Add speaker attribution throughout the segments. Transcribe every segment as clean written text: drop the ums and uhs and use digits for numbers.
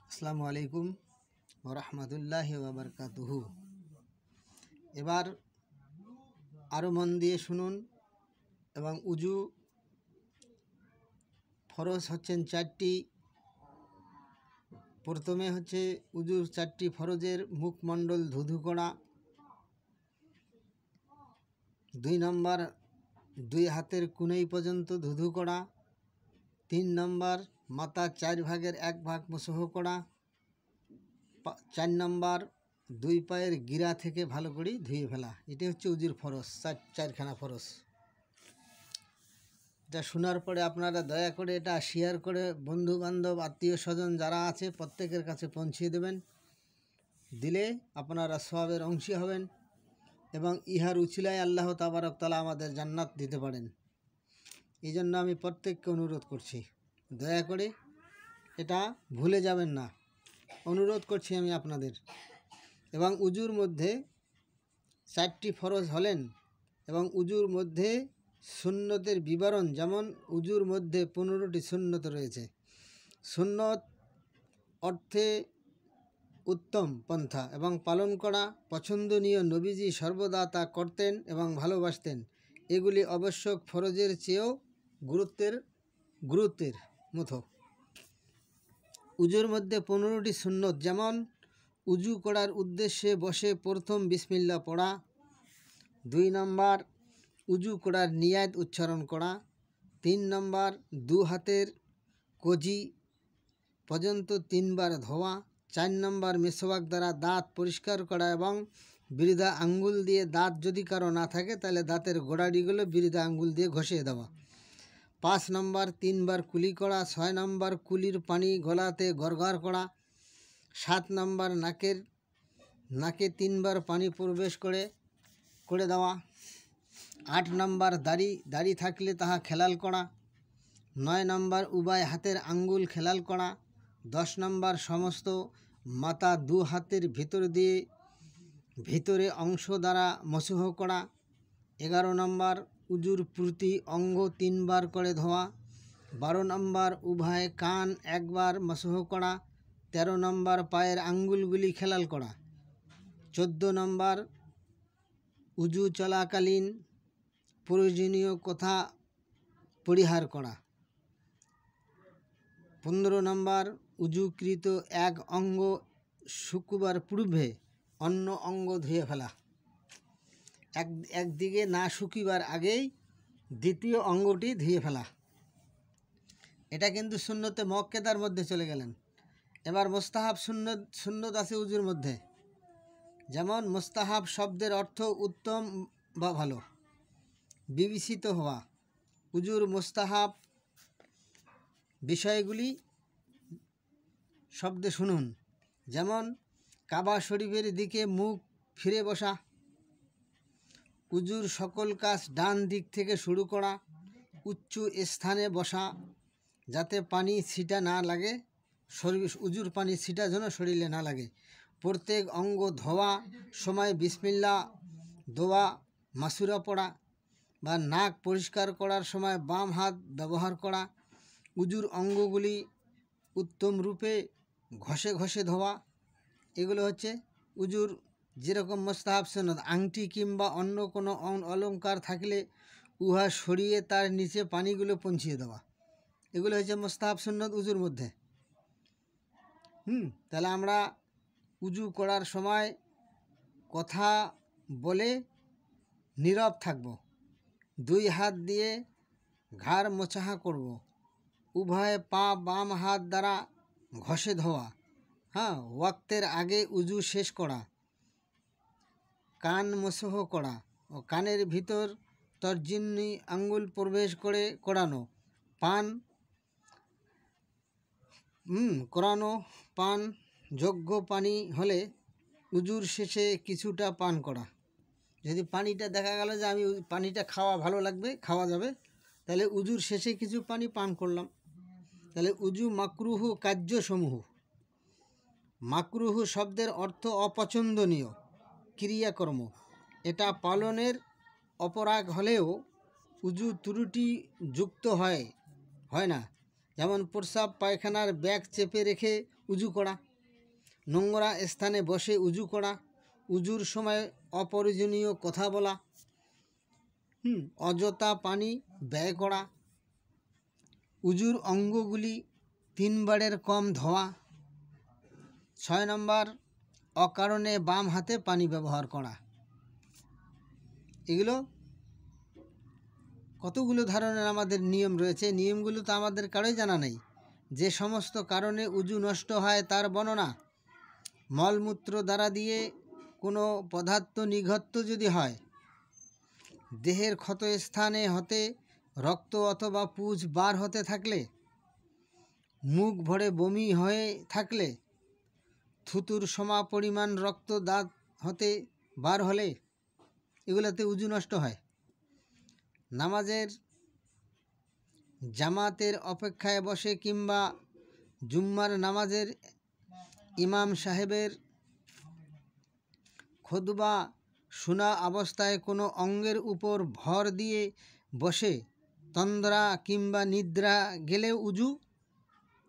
Speaker 1: আসসালামু আলাইকুম ওরহমতুল্লাহি ওয়াবারকাতুহু। এবার আরও মন দিয়ে শুনুন এবং উজু ফরজ হচ্ছেন চারটি। প্রথমে হচ্ছে উজুর চারটি ফরজের মুখমণ্ডল ধুধু করা, 2 নম্বর 2 হাতের কুনেই পর্যন্ত ধুধু করা, 3 নম্বর মাথার 4 ভাগের 1 ভাগ মসহ করা, 4 নম্বর 2 পায়ের গিরা থেকে ভালো করে ধুয়ে ফেলা। এটা হচ্ছে উজুর ফরজ, চারখানা ফরজ। এটা শোনার পরে আপনারা দয়া করে এটা শেয়ার করে বন্ধু বান্ধব আত্মীয় স্বজন যারা আছে প্রত্যেকের কাছে পৌঁছিয়ে দেবেন। দিলে আপনারা সওয়াবের অংশী হবেন এবং ইহার উছিলায় আল্লাহ তাবারক তাআলা আমাদের জান্নাত দিতে পারেন। এই জন্য আমি প্রত্যেককে অনুরোধ করছি, দয়া করে এটা ভুলে যাবেন না, অনুরোধ করছি আমি আপনাদের। এবং উজুর মধ্যে 4টি ফরজ হলেন এবং উজুর মধ্যে সুন্নতের বিবরণ, যেমন উজুর মধ্যে 15টি সুন্নত রয়েছে। সুন্নত অর্থে উত্তম পন্থা এবং পালন করা পছন্দনীয়, নবীজি সর্বদা তা করতেন এবং ভালোবাসতেন। এগুলি আবশ্যক ফরজের চেয়েও গুরুত্বের মতো। উজুর মধ্যে 15টি সুন্নত, যেমন উজু করার উদ্দেশ্যে বসে প্রথম বিসমিল্লাহ পড়া, 2 নম্বর উজু করার নিয়াত উচ্চারণ করা, 3 নম্বর 2 হাতের কজি পর্যন্ত 3 বার ধোয়া, 4 নম্বর মেসওয়াক দ্বারা দাঁত পরিষ্কার করা এবং বৃদ্ধা আঙ্গুল দিয়ে, দাঁত যদি কারো না থাকে তাহলে দাঁতের গোড়ালিগুলো বৃদ্ধা আঙ্গুল দিয়ে ঘষে দেওয়া, 5 নম্বর 3 বার কুলি করা, 6 নম্বর কুলির পানি গলাতে গড়গড় করা, 7 নম্বর নাকে 3 বার পানি প্রবেশ করে দেওয়া, 8 নম্বর দাড়ি থাকলে তাহা খেলাল করা, 9 নম্বর উভয় হাতের আঙ্গুল খেলাল করা, 10 নম্বর সমস্ত মাথা 2 হাতের ভিতরে অংশ দ্বারা মসহ করা, 11 নম্বর উজুর প্রতি অঙ্গ 3 বার করে ধোয়া, 12 নম্বর উভয় কান 1 বার মসহ করা, 13 নম্বর পায়ের আঙ্গুলগুলি খেলাল করা, 14 নম্বর উজু চলাকালীন প্রয়োজনীয় কথা পরিহার করা, 15 নম্বর উজুকৃত এক অঙ্গ শুকুবার পূর্বে অন্য অঙ্গ ধুয়ে ফেলা, একদিকে না শুকিবার আগেই দ্বিতীয় অঙ্গটি ধুয়ে ফেলা। এটা কিন্তু সুন্নতে মুআক্কাদার মধ্যে চলে গেলেন। এবার মুস্তাহাব সুন্নত আছে উজুর মধ্যে, যেমন মুস্তাহাব শব্দের অর্থ উত্তম বা ভালো, বিবেচিত হওয়া। উজুর মুস্তাহাব বিষয়গুলি শব্দে শুনুন, যেমন কাবা শরীফের দিকে মুখ ফিরে বসা, উজুর সকল কাজ ডান দিক থেকে শুরু করা, উচ্চ স্থানে বসা যাতে পানি ছিটা না লাগে, উজুর পানি ছিটা যেন শরীরে না লাগে, প্রত্যেক অঙ্গ ধোয়া সময় বিসমিল্লাহ দোয়া মাসুরা পড়া বা নাক পরিষ্কার করার সময় বাম হাত ব্যবহার করা, উজুর অঙ্গগুলি উত্তম রূপে ঘষে ধোয়া। এগুলো হচ্ছে উজুর যেরকম মুস্তাহাব সুন্নত। আংটি কিংবা অন্য কোনো অলঙ্কার থাকলে উহা সরিয়ে তার নিচে পানিগুলো পৌঁছিয়ে দেওয়া, এগুলো হচ্ছে মুস্তাহাব সুন্নত উজুর মধ্যে। তাহলে আমরা উজু করার সময় কথা বলে নীরব থাকব, 2 হাত দিয়ে ঘাড় মোছাহা করব, উভয় পা বাম হাত দ্বারা ঘষে ধোয়া, ওয়াক্তের আগে উজু শেষ করা, কান মসহ করা ও কানের ভিতর তর্জনী আঙ্গুল প্রবেশ করে করানো, পান যোগ্য পানি হলে উজুর শেষে কিছুটা পান করা। যদি পানিটা দেখা গেল যে আমি পানিটা খাওয়া ভালো লাগবে, খাওয়া যাবে, তাহলে উজুর শেষে কিছু পানি পান করলাম। তাহলে উজু মাকরুহু কার্যসমূহ। মাকরুহু শব্দের অর্থ অপছন্দনীয় ক্রিয়াকর্ম। এটা পালনের অপরাগ হলেও উজু ত্রুটি যুক্ত হয় না, যেমন প্রস্রাব পায়খানার ব্যাগ চেপে রেখে উজু করা, নোংরা স্থানে বসে উজু করা, উজুর সময় অপ্রয়োজনীয় কথা বলা, অযথা পানি ব্যয় করা, উজুর অঙ্গগুলি 3 বারের কম ধোয়া, 6 নম্বর অকারণে বাম হাতে পানি ব্যবহার করা। এগুলো কতগুলো ধরনের আমাদের নিয়ম রয়েছে, নিয়মগুলো তো আমাদের কারোই জানা নেই। যে সমস্ত কারণে উজু নষ্ট হয় তার বর্ণনা, মলমূত্র দ্বারা দিয়ে কোনো পদার্থ নিঘত্ত যদি হয়, দেহের ক্ষত স্থানে হতে রক্ত অথবা পুজ বার হতে থাকলে, মুখ ভরে বমি হয়ে থাকলে, থুতুর সমা পরিমাণ রক্ত দাঁত হতে বার হলে, এগুলোতে উজু নষ্ট হয়। নামাজের জামাতের অপেক্ষায় বসে কিংবা জুম্মার নামাজের ইমাম সাহেবের খুতবা শোনা অবস্থায় কোনো অঙ্গের উপর ভর দিয়ে বসে তন্দ্রা কিংবা নিদ্রা গেলে উজু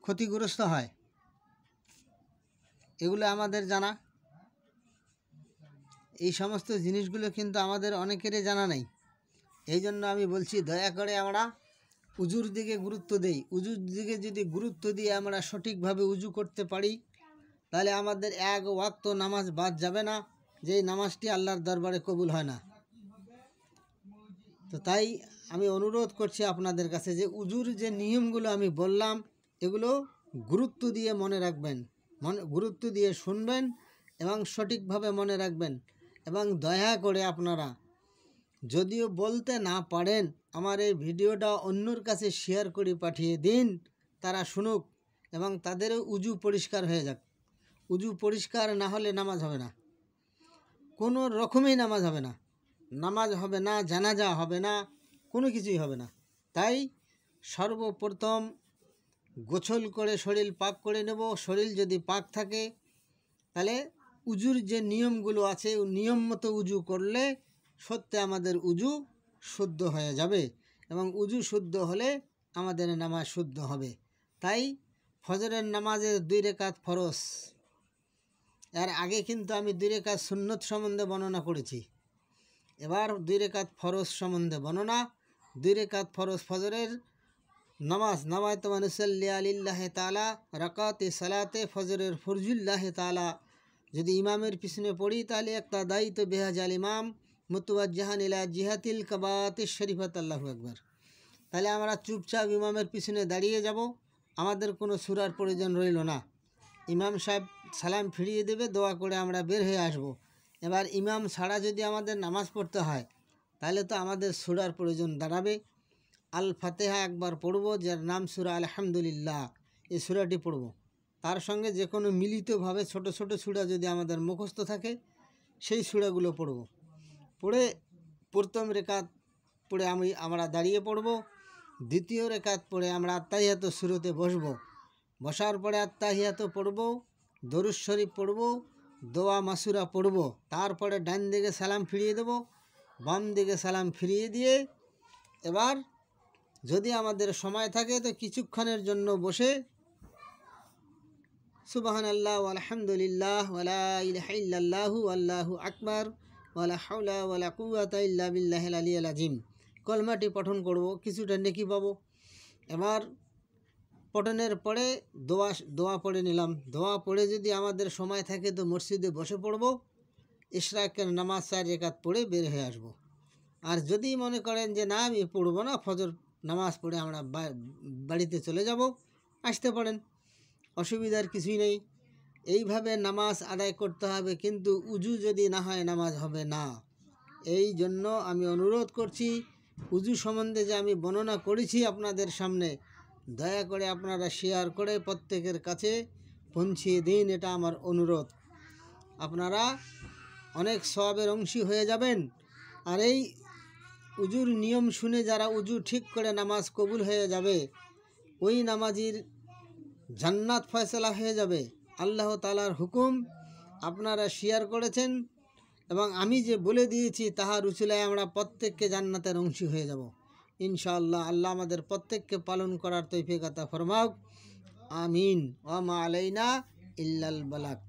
Speaker 1: ক্ষতিগ্রস্ত হয়। এগুলো আমাদের জানা। এই সমস্ত জিনিসগুলো কিন্তু আমাদের অনেকেরই জানা নেই। এই জন্য আমি বলছি, দয়া করে আমরা উজুর দিকে গুরুত্ব দেই। উজুর দিকে যদি গুরুত্ব দিয়ে আমরা সঠিকভাবে উজু করতে পারি, তাহলে আমাদের এক ওয়াক্ত নামাজ বাদ যাবে না, যেই নামাজটি আল্লাহর দরবারে কবুল হয় না। তো তাই আমি অনুরোধ করছি আপনাদের কাছে যে উজুর যে নিয়মগুলো আমি বললাম, এগুলো গুরুত্ব দিয়ে মনে রাখবেন, গুরুত্ব দিয়ে শুনবেন এবং সঠিকভাবে মনে রাখবেন। এবং দয়া করে আপনারা যদিও বলতে না পারেন, আমার এই ভিডিওটা অন্যর কাছে শেয়ার করে পাঠিয়ে দিন, তারা শুনুক এবং তাদেরও উজু পরিষ্কার হয়ে যাক। উজু পরিষ্কার না হলে নামাজ হবে না, কোনো রকমেই নামাজ হবে না, নামাজ হবে না, জানাজা হবে না, কোনো কিছুই হবে না। তাই সর্বপ্রথম গোসল করে শরীর পাক করে নেব। শরীর যদি পাক থাকে তাহলে উজুর যে নিয়মগুলো আছে নিয়ম মতো উজু করলে সত্যি আমাদের উজু শুদ্ধ হয়ে যাবে এবং উজু শুদ্ধ হলে আমাদের নামাজ শুদ্ধ হবে। তাই ফজরের নামাজের 2 রাকাত ফরজ, এর আগে কিন্তু আমি 2 রাকাত সুন্নত সম্বন্ধে বর্ণনা করেছি। এবার 2 রাকাত ফরজ সম্বন্ধে বর্ণনা। 2 রাকাত ফরজ ফজরের নামাজ, নামায়তু মানুসাল্লি আলিল্লাহি তাআলা রাকাতে সালাতে ফজরের ফরজুল্লাহ তাআলা, যদি ইমামের পিছনে পড়ি তাহলে একটা দায়িত্ব বেহাজাল ইমাম মুতওয়াজ্জিহান ইলা জিহাতিল কাবাতিশ শরীফাত, আল্লাহু আকবার। তাহলে আমরা চুপচাপ ইমামের পিছনে দাঁড়িয়ে যাব, আমাদের কোনো সূরার প্রয়োজন রইল না। ইমাম সাহেব সালাম ফিরিয়ে দেবে, দোয়া করে আমরা বের হয়ে আসব। এবার ইমাম ছাড়া যদি আমাদের নামাজ পড়তে হয় তাহলে তো আমাদের সূরার প্রয়োজন দাঁড়াবে। আল ফাতেহা একবার পড়ব, যার নাম সূরা আলহামদুলিল্লাহ, এই সূরাটি পড়ব। তার সঙ্গে যে কোনো মিলিতভাবে ছোট ছোট সূরা যদি আমাদের মুখস্থ থাকে সেই সূরাগুলো পড়ব। পড়ে প্রথম রেকাত পড়ে আমরা দাঁড়িয়ে পড়ব। দ্বিতীয় রেকাত পড়ে আমরা আত্তাহিয়াত শুরুতে বসব। বসার পরে আত্তাহিয়াত পড়ব, দরুদ শরীফ পড়ব, দোয়া মাসুরা পড়ব। তারপরে ডান দিকে সালাম ফিরিয়ে দেব, বাম দিকে সালাম ফিরিয়ে দিয়ে এবার যদি আমাদের সময় থাকে তো কিছুক্ষণের জন্য বসে সুবহানাল্লাহ আলহামদুলিল্লাহ ওয়ালা ইলাহা ইল্লাল্লাহু আল্লাহু আকবার ওয়ালা হাওলা ওয়ালা কুওয়াতা ইল্লা বিল্লাহিল আলিয়্যিল আযীম কলমাটি পঠন করব, কিছুটা নেকি পাবো। এবার পঠনের পরে দোয়া পড়ে নিলাম। দোয়া পড়ে যদি আমাদের সময় থাকে তো মসজিদে বসে পড়ব, ইশরাকের নামাজ 4 রাকাত পড়ে বের হয়ে আসব। আর যদি মনে করেন যে না আমি পড়বো না, ফজর নামাজ পড়ে আমরা বাড়িতে চলে যাব, আসতে পারেন, অসুবিধার কিছুই নেই। এইভাবে নামাজ আদায় করতে হবে, কিন্তু উজু যদি না হয় নামাজ হবে না। এই জন্য আমি অনুরোধ করছি, উজু সম্বন্ধে যে আমি বর্ণনা করেছি আপনাদের সামনে, দয়া করে আপনারা শেয়ার করে প্রত্যেকের কাছে পৌঁছিয়ে দিন, এটা আমার অনুরোধ। আপনারা অনেক সওয়াবের অংশী হয়ে যাবেন। আর এই উজুর নিয়ম শুনে যারা উজু ঠিক করে নামাজ কবুল হয়ে যাবে, ওই নামাজির জান্নাত ফয়সালা হয়ে যাবে। আল্লাহ তাআলার হুকুম আপনারা শেয়ার করেছেন এবং আমি যে বলে দিয়েছি তাহার উসিলায় আমরা প্রত্যেককে জান্নাতের অংশী হয়ে যাব। ইনশাআল্লাহ। আল্লাহ আমাদের প্রত্যেককে পালন করার তৌফিক আতা ফরমাওক। আমিন। ওয়া মা আলাইনা ইল্লাল বালাগ।